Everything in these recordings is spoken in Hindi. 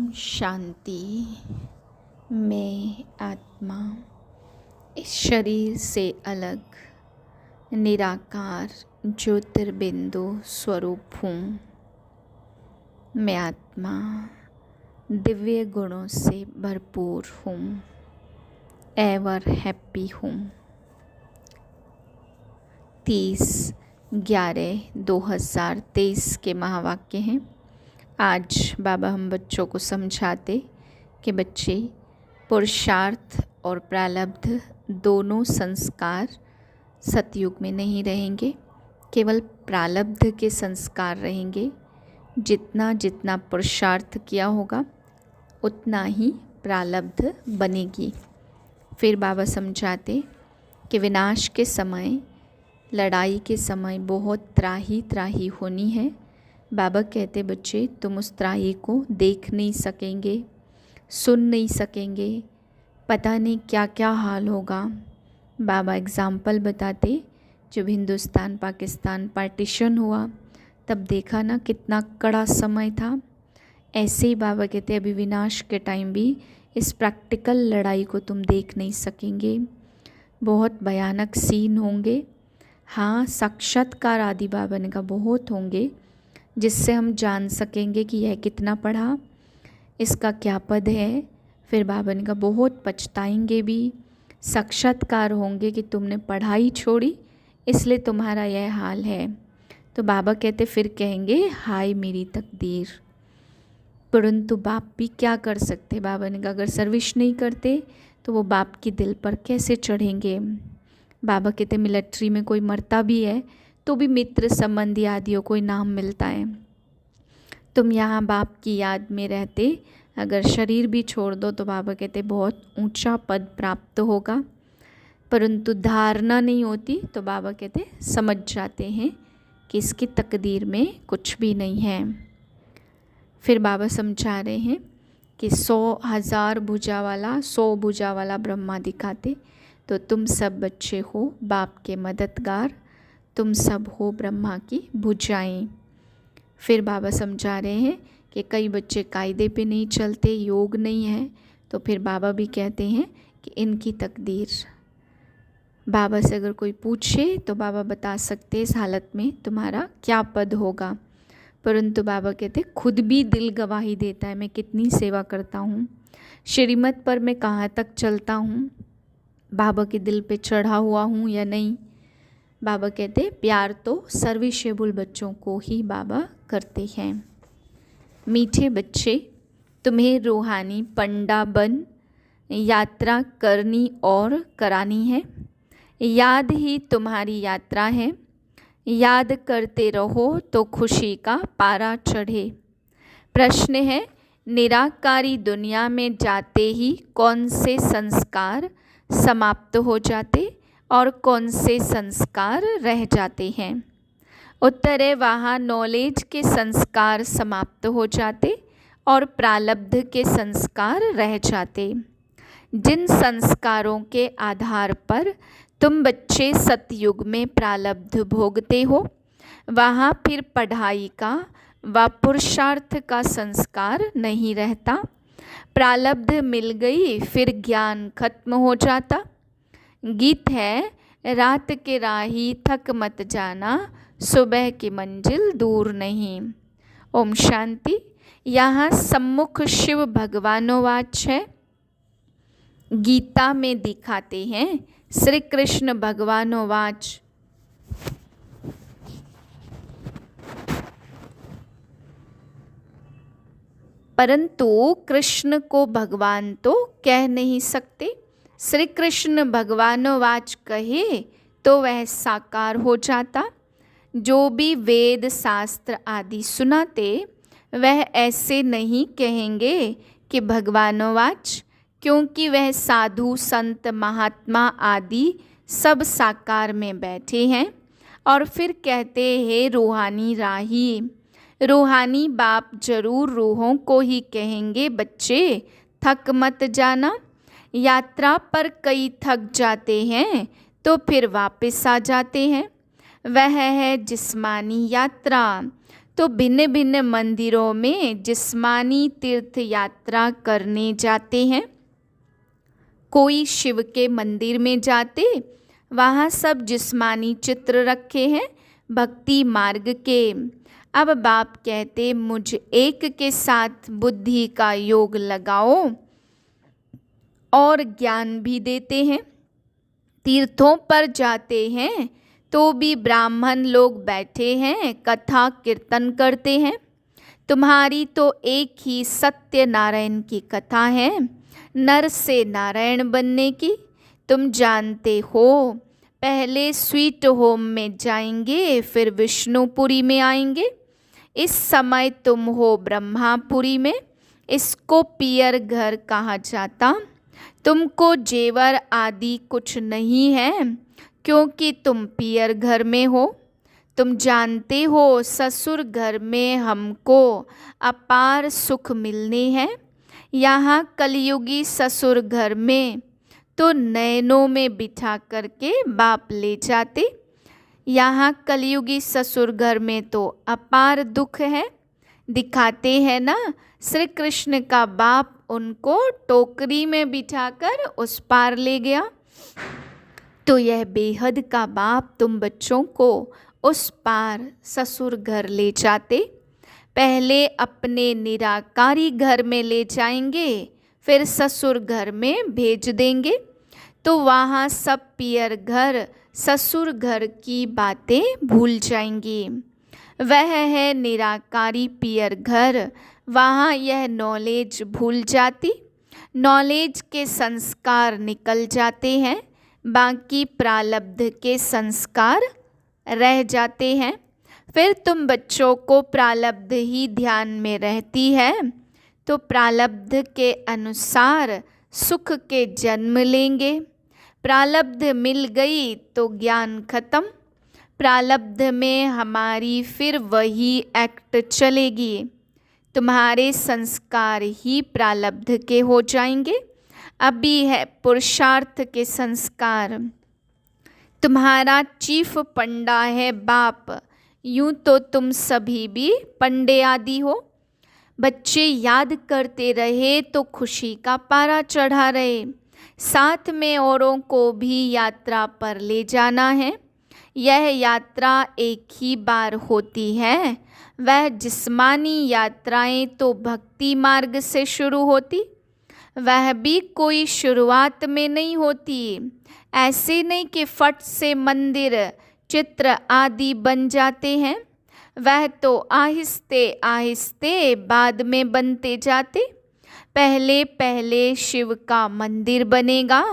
शांति। मैं आत्मा इस शरीर से अलग निराकार ज्योतिर्बिंदु स्वरूप हूँ। मैं आत्मा दिव्य गुणों से भरपूर हूँ, एवर हैप्पी हूँ। 30/11/2023 के महावाक्य हैं। आज बाबा हम बच्चों को समझाते कि बच्चे पुरुषार्थ और प्रारब्ध दोनों संस्कार सतयुग में नहीं रहेंगे, केवल प्रारब्ध के संस्कार रहेंगे। जितना जितना पुरुषार्थ किया होगा उतना ही प्रारब्ध बनेगी। फिर बाबा समझाते कि विनाश के समय, लड़ाई के समय बहुत त्राही त्राही होनी है। बाबा कहते बच्चे तुम उस त्राही को देख नहीं सकेंगे, सुन नहीं सकेंगे, पता नहीं क्या क्या हाल होगा। बाबा एग्ज़ाम्पल बताते, जब हिंदुस्तान पाकिस्तान पार्टीशन हुआ तब देखा ना कितना कड़ा समय था। ऐसे ही बाबा कहते अभी विनाश के टाइम भी इस प्रैक्टिकल लड़ाई को तुम देख नहीं सकेंगे, बहुत भयानक सीन होंगे। हाँ, साक्षात्कार आदि बाबा ने कहा बहुत होंगे, जिससे हम जान सकेंगे कि यह कितना पढ़ा, इसका क्या पद है। फिर बाबा ने कहा बहुत पछताएंगे भी, साक्षात्कार होंगे कि तुमने पढ़ाई छोड़ी इसलिए तुम्हारा यह हाल है। तो बाबा कहते फिर कहेंगे हाय मेरी तकदीर। परंतु बाप भी क्या कर सकते। बाबा ने कहा अगर सर्विस नहीं करते तो वो बाप की दिल पर कैसे चढ़ेंगे। बाबा कहते मिलिट्री में कोई मरता भी है तो भी मित्र संबंधी आदियों को इनाम मिलता है। तुम यहाँ बाप की याद में रहते अगर शरीर भी छोड़ दो तो बाबा कहते बहुत ऊंचा पद प्राप्त होगा। परंतु धारणा नहीं होती तो बाबा कहते समझ जाते हैं कि इसकी तकदीर में कुछ भी नहीं है। फिर बाबा समझा रहे हैं कि 100,000 भुजा वाला 100 भुजा वाला ब्रह्मा दिखाते, तो तुम सब बच्चे हो बाप के मददगार, तुम सब हो ब्रह्मा की भुजाएं। फिर बाबा समझा रहे हैं कि कई बच्चे कायदे पे नहीं चलते, योग नहीं है, तो फिर बाबा भी कहते हैं कि इनकी तकदीर। बाबा से अगर कोई पूछे तो बाबा बता सकते इस हालत में तुम्हारा क्या पद होगा। परंतु बाबा कहते खुद भी दिल गवाही देता है मैं कितनी सेवा करता हूँ, श्रीमत पर मैं कहाँ तक चलता हूँ, बाबा के दिल पे चढ़ा हुआ हूँ या नहीं। बाबा कहते प्यार तो सर्विसेबल बच्चों को ही बाबा करते हैं। मीठे बच्चे, तुम्हें रूहानी पंडा बन यात्रा करनी और करानी है। याद ही तुम्हारी यात्रा है, याद करते रहो तो खुशी का पारा चढ़े। प्रश्न है निराकारी दुनिया में जाते ही कौन से संस्कार समाप्त हो जाते और कौन से संस्कार रह जाते हैं। उत्तर है वहाँ नॉलेज के संस्कार समाप्त हो जाते और प्रारब्ध के संस्कार रह जाते। जिन संस्कारों के आधार पर तुम बच्चे सतयुग में प्रारब्ध भोगते हो, वहाँ फिर पढ़ाई का व पुरुषार्थ का संस्कार नहीं रहता। प्रारब्ध मिल गई फिर ज्ञान खत्म हो जाता। गीत है रात के राही थक मत जाना, सुबह की मंजिल दूर नहीं। ओम शांति। यहाँ सम्मुख शिव भगवानोवाच है। गीता में दिखाते हैं श्री कृष्ण भगवानोवाच। परंतु कृष्ण को भगवान तो कह नहीं सकते। श्री कृष्ण भगवानोवाच कहे तो वह साकार हो जाता। जो भी वेद शास्त्र आदि सुनाते वह ऐसे नहीं कहेंगे कि भगवानोवाच, क्योंकि वह साधु संत महात्मा आदि सब साकार में बैठे हैं और फिर कहते हैं रूहानी राही। रूहानी बाप जरूर रूहों को ही कहेंगे बच्चे थक मत जाना। यात्रा पर कई थक जाते हैं तो फिर वापस आ जाते हैं। वह है जिस्मानी यात्रा। तो भिन्न भिन्न मंदिरों में जिस्मानी तीर्थ यात्रा करने जाते हैं। कोई शिव के मंदिर में जाते, वहाँ सब जिस्मानी चित्र रखे हैं भक्ति मार्ग के। अब बाप कहते मुझ एक के साथ बुद्धि का योग लगाओ और ज्ञान भी देते हैं। तीर्थों पर जाते हैं तो भी ब्राह्मण लोग बैठे हैं, कथा कीर्तन करते हैं। तुम्हारी तो एक ही सत्यनारायण की कथा है, नर से नारायण बनने की। तुम जानते हो, पहले स्वीट होम में जाएंगे, फिर विष्णुपुरी में आएंगे। इस समय तुम हो ब्रह्मापुरी में। इसको पियर घर कहा जाता। तुमको जेवर आदि कुछ नहीं है, क्योंकि तुम पियर घर में हो। तुम जानते हो ससुर घर में हमको अपार सुख मिलने हैं। यहाँ कलयुगी ससुर घर में तो नैनों में बिठा करके बाप ले जाते। यहाँ कलयुगी ससुर घर में तो अपार दुख है। दिखाते हैं ना, श्री कृष्ण का बाप उनको टोकरी में बिठाकर उस पार ले गया। तो यह बेहद का बाप तुम बच्चों को उस पार ससुर घर ले जाते। पहले अपने निराकारी घर में ले जाएंगे, फिर ससुर घर में भेज देंगे। तो वहाँ सब पियर घर ससुर घर की बातें भूल जाएंगी। वह है निराकारी पियर घर, वहाँ यह नॉलेज भूल जाती। नॉलेज के संस्कार निकल जाते हैं, बाकी प्रालब्ध के संस्कार रह जाते हैं। फिर तुम बच्चों को प्रालब्ध ही ध्यान में रहती है, तो प्रालब्ध के अनुसार सुख के जन्म लेंगे। प्रालब्ध मिल गई तो ज्ञान खत्म। प्रालब्ध में हमारी फिर वही एक्ट चलेगी। तुम्हारे संस्कार ही प्रालब्ध के हो जाएंगे। अभी है पुरुषार्थ के संस्कार। तुम्हारा चीफ पंडा है बाप, यूं तो तुम सभी भी पंडे आदि हो। बच्चे याद करते रहे तो खुशी का पारा चढ़ा रहे। साथ में औरों को भी यात्रा पर ले जाना है। यह यात्रा एक ही बार होती है। वह जिस्मानी यात्राएं तो भक्ति मार्ग से शुरू होती, वह भी कोई शुरुआत में नहीं होती। ऐसे नहीं कि फट से मंदिर चित्र आदि बन जाते हैं। वह तो आहिस्ते आहिस्ते बाद में बनते जाते। पहले पहले शिव का मंदिर बनेगा,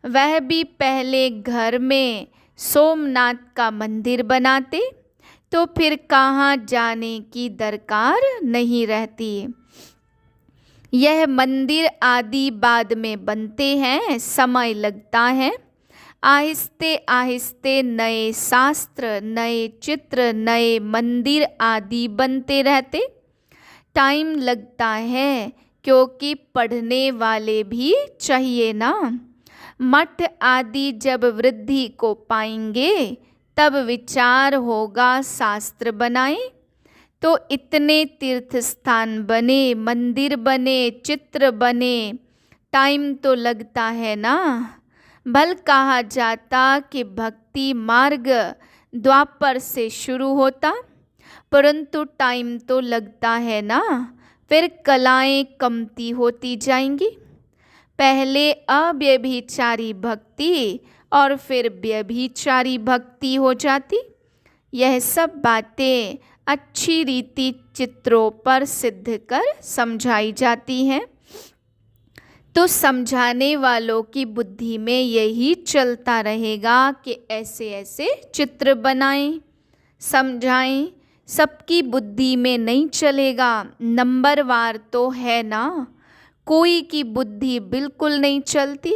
वह भी पहले घर में सोमनाथ का मंदिर बनाते, तो फिर कहाँ जाने की दरकार नहीं रहती। यह मंदिर आदि बाद में बनते हैं, समय लगता है। आहिस्ते आहिस्ते नए शास्त्र, नए चित्र, नए मंदिर आदि बनते रहते। टाइम लगता है, क्योंकि पढ़ने वाले भी चाहिए ना। मठ आदि जब वृद्धि को पाएंगे, तब विचार होगा शास्त्र बनाएं। तो इतने तीर्थ स्थान बने, मंदिर बने, चित्र बने, टाइम तो लगता है ना। भल कहा जाता कि भक्ति मार्ग द्वापर से शुरू होता, परंतु टाइम तो लगता है ना। फिर कलाएं कमती होती जाएंगी। पहले अव्यभिचारी भक्ति और फिर व्यभिचारी भक्ति हो जाती। यह सब बातें अच्छी रीति चित्रों पर सिद्ध कर समझाई जाती हैं। तो समझाने वालों की बुद्धि में यही चलता रहेगा कि ऐसे ऐसे चित्र बनाएं, समझाएं। सबकी बुद्धि में नहीं चलेगा। नंबरवार तो है ना। कोई की बुद्धि बिल्कुल नहीं चलती,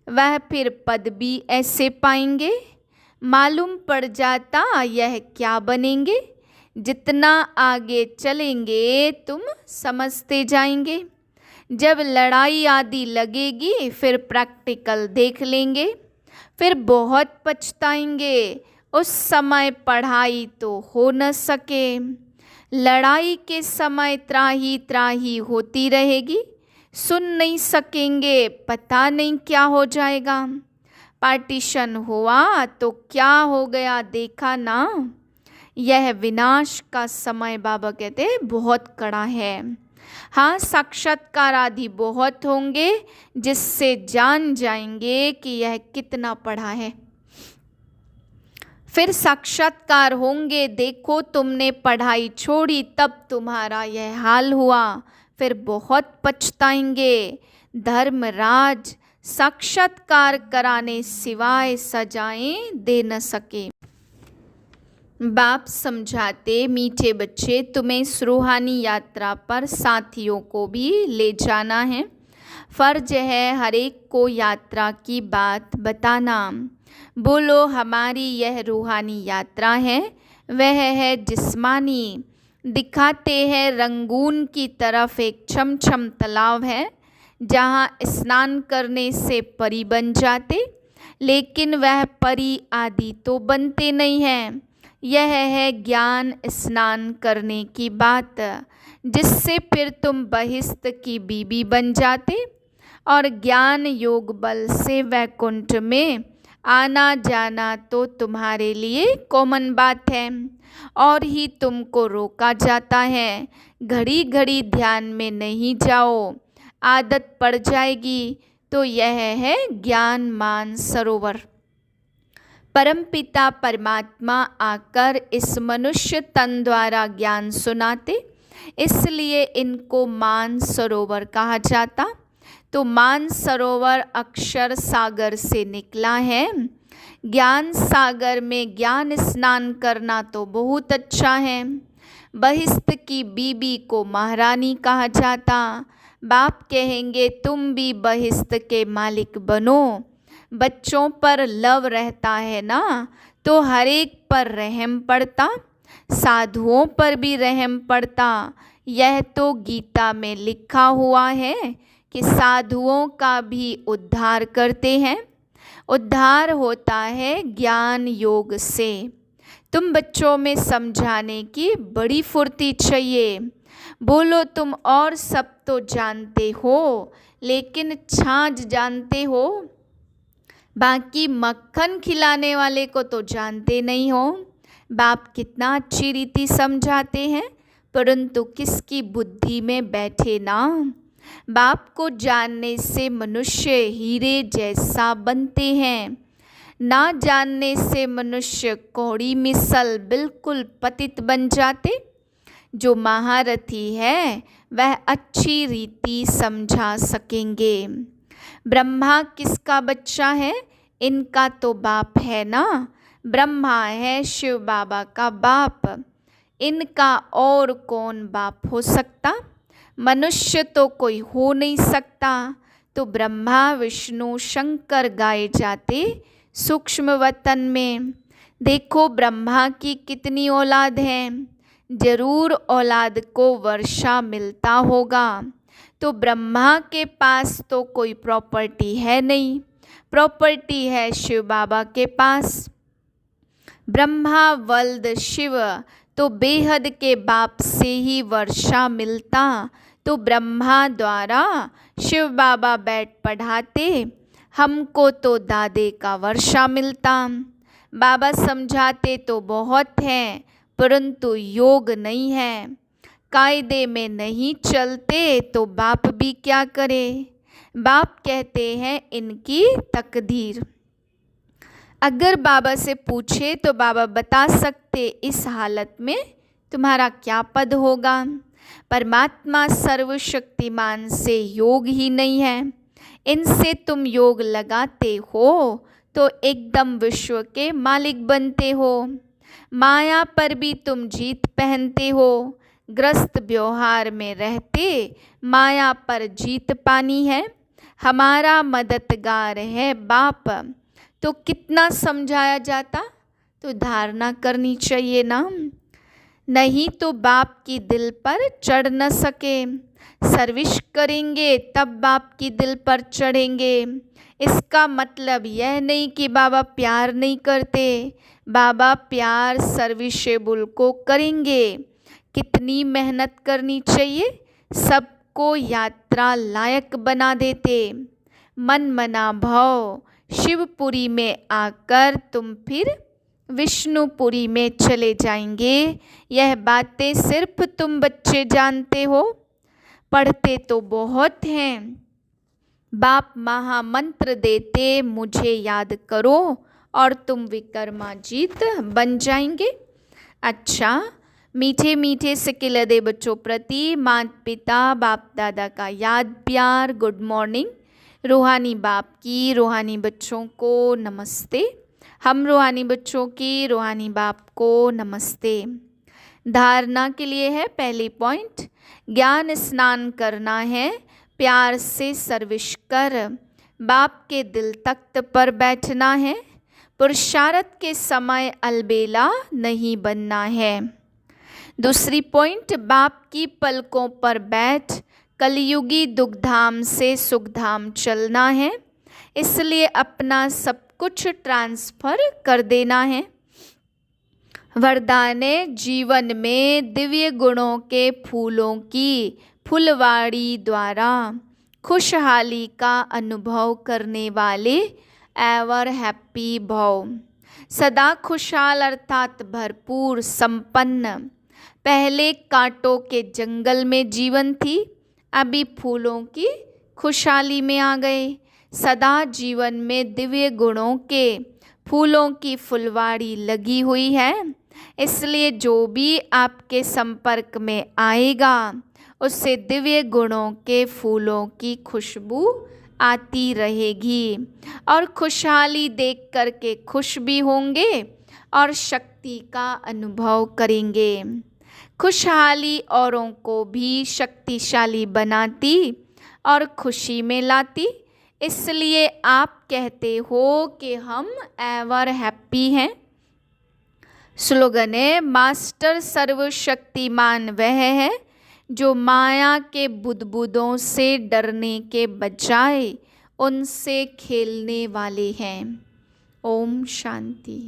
वह फिर पद भी ऐसे पाएंगे। मालूम पड़ जाता यह क्या बनेंगे। जितना आगे चलेंगे तुम समझते जाएंगे। जब लड़ाई आदि लगेगी फिर प्रैक्टिकल देख लेंगे, फिर बहुत पछताएंगे। उस समय पढ़ाई तो हो न सके। लड़ाई के समय त्राही त्राही होती रहेगी, सुन नहीं सकेंगे, पता नहीं क्या हो जाएगा। पार्टीशन हुआ तो क्या हो गया देखा ना। यह विनाश का समय बाबा कहते बहुत कड़ा है। हाँ, साक्षात्कार आदि बहुत होंगे जिससे जान जाएंगे कि यह कितना पढ़ा है। फिर साक्षात्कार होंगे, देखो तुमने पढ़ाई छोड़ी तब तुम्हारा यह हाल हुआ, फिर बहुत पछताएंगे। धर्मराज साक्षात्कार कराने सिवाय सजाएं दे न सके। बाप समझाते, मीठे बच्चे तुम्हें इस रूहानी यात्रा पर साथियों को भी ले जाना है। फर्ज है हर एक को यात्रा की बात बताना। बोलो हमारी यह रूहानी यात्रा है, वह है जिस्मानी। दिखाते हैं रंगून की तरफ एक छमछम तालाब है जहाँ स्नान करने से परी बन जाते, लेकिन वह परी आदि तो बनते नहीं हैं। यह है ज्ञान स्नान करने की बात, जिससे फिर तुम बहिष्त की बीबी बन जाते और ज्ञान योग बल से वैकुंठ में आना जाना तो तुम्हारे लिए कॉमन बात है और ही तुमको रोका जाता है। घड़ी घड़ी ध्यान में नहीं जाओ, आदत पड़ जाएगी। तो यह है ज्ञान मान सरोवर। परमपिता परमात्मा आकर इस मनुष्य तन द्वारा ज्ञान सुनाते, इसलिए इनको मान सरोवर कहा जाता। तो मान सरोवर अक्षर सागर से निकला है। ज्ञान सागर में ज्ञान स्नान करना तो बहुत अच्छा है। बहिष्त की बीबी को महारानी कहा जाता। बाप कहेंगे तुम भी बहिष्त के मालिक बनो। बच्चों पर लव रहता है ना, तो हर एक पर रहम पड़ता, साधुओं पर भी रहम पड़ता। यह तो गीता में लिखा हुआ है कि साधुओं का भी उद्धार करते हैं। उद्धार होता है ज्ञान योग से। तुम बच्चों में समझाने की बड़ी फुर्ती चाहिए। बोलो तुम और सब तो जानते हो, लेकिन छाछ जानते हो, बाकी मक्खन खिलाने वाले को तो जानते नहीं हो। बाप कितना अच्छी रीति समझाते हैं, परंतु किसकी बुद्धि में बैठे ना। बाप को जानने से मनुष्य हीरे जैसा बनते हैं, ना जानने से मनुष्य कौड़ी मिसल बिल्कुल पतित बन जाते। जो महारथी है वह अच्छी रीति समझा सकेंगे। ब्रह्मा किसका बच्चा है? इनका तो बाप है ना। ब्रह्मा है शिव बाबा का बाप, इनका और कौन बाप हो सकता? मनुष्य तो कोई हो नहीं सकता। तो ब्रह्मा विष्णु शंकर गाए जाते सूक्ष्म वतन में। देखो ब्रह्मा की कितनी औलाद है, जरूर औलाद को वर्षा मिलता होगा। तो ब्रह्मा के पास तो कोई प्रॉपर्टी है नहीं, प्रॉपर्टी है शिव बाबा के पास। ब्रह्मा वल्द शिव, तो बेहद के बाप से ही वर्षा मिलता। तो ब्रह्मा द्वारा शिव बाबा बैठ पढ़ाते, हमको तो दादे का वर्षा मिलता। बाबा समझाते तो बहुत है, परंतु योग नहीं है, कायदे में नहीं चलते, तो बाप भी क्या करे। बाप कहते हैं इनकी तकदीर। अगर बाबा से पूछे तो बाबा बता सकते इस हालत में तुम्हारा क्या पद होगा। परमात्मा सर्वशक्तिमान से योग ही नहीं है, इनसे तुम योग लगाते हो तो एकदम विश्व के मालिक बनते हो। माया पर भी तुम जीत पहनते हो। ग्रस्त व्यवहार में रहते माया पर जीत पानी है। हमारा मददगार है बाप। तो कितना समझाया जाता, तो धारणा करनी चाहिए ना। नहीं तो बाप की दिल पर चढ़ न सके। सर्विस करेंगे तब बाप की दिल पर चढ़ेंगे। इसका मतलब यह नहीं कि बाबा प्यार नहीं करते। बाबा प्यार सर्विसेबल को करेंगे, कितनी मेहनत करनी चाहिए, सबको यात्रा लायक बना देते। मन मना भव, शिवपुरी में आकर तुम फिर विष्णुपुरी में चले जाएंगे। यह बातें सिर्फ तुम बच्चे जानते हो, पढ़ते तो बहुत हैं। बाप महामंत्र देते, मुझे याद करो और तुम विक्रमाजीत बन जाएंगे। अच्छा, मीठे मीठे सिकिलदे बच्चों प्रति माता पिता बाप दादा का याद प्यार गुड मॉर्निंग। रूहानी बाप की रूहानी बच्चों को नमस्ते। हम रूहानी बच्चों की रूहानी बाप को नमस्ते। धारणा के लिए है पहली पॉइंट, ज्ञान स्नान करना है, प्यार से सर्विस कर, बाप के दिल तख्त पर बैठना है, पुरुषार्थ के समय अलबेला नहीं बनना है। दूसरी पॉइंट, बाप की पलकों पर बैठ कलयुगी दुखधाम से सुखधाम चलना है, इसलिए अपना सब कुछ ट्रांसफर कर देना है। वरदाने जीवन में दिव्य गुणों के फूलों की फुलवाड़ी द्वारा खुशहाली का अनुभव करने वाले एवर हैप्पी भव। सदा खुशहाल अर्थात भरपूर संपन्न। पहले कांटों के जंगल में जीवन थी, अभी फूलों की खुशहाली में आ गए। सदा जीवन में दिव्य गुणों के फूलों की फुलवाड़ी लगी हुई है, इसलिए जो भी आपके संपर्क में आएगा उससे दिव्य गुणों के फूलों की खुशबू आती रहेगी और खुशहाली देख कर के खुश भी होंगे और शक्ति का अनुभव करेंगे। खुशहाली औरों को भी शक्तिशाली बनाती और खुशी में लाती, इसलिए आप कहते हो कि हम एवर हैप्पी हैं। स्लोगन है, मास्टर सर्वशक्तिमान वह है जो माया के बुदबुदों से डरने के बजाय उनसे खेलने वाले हैं। ओम शांति।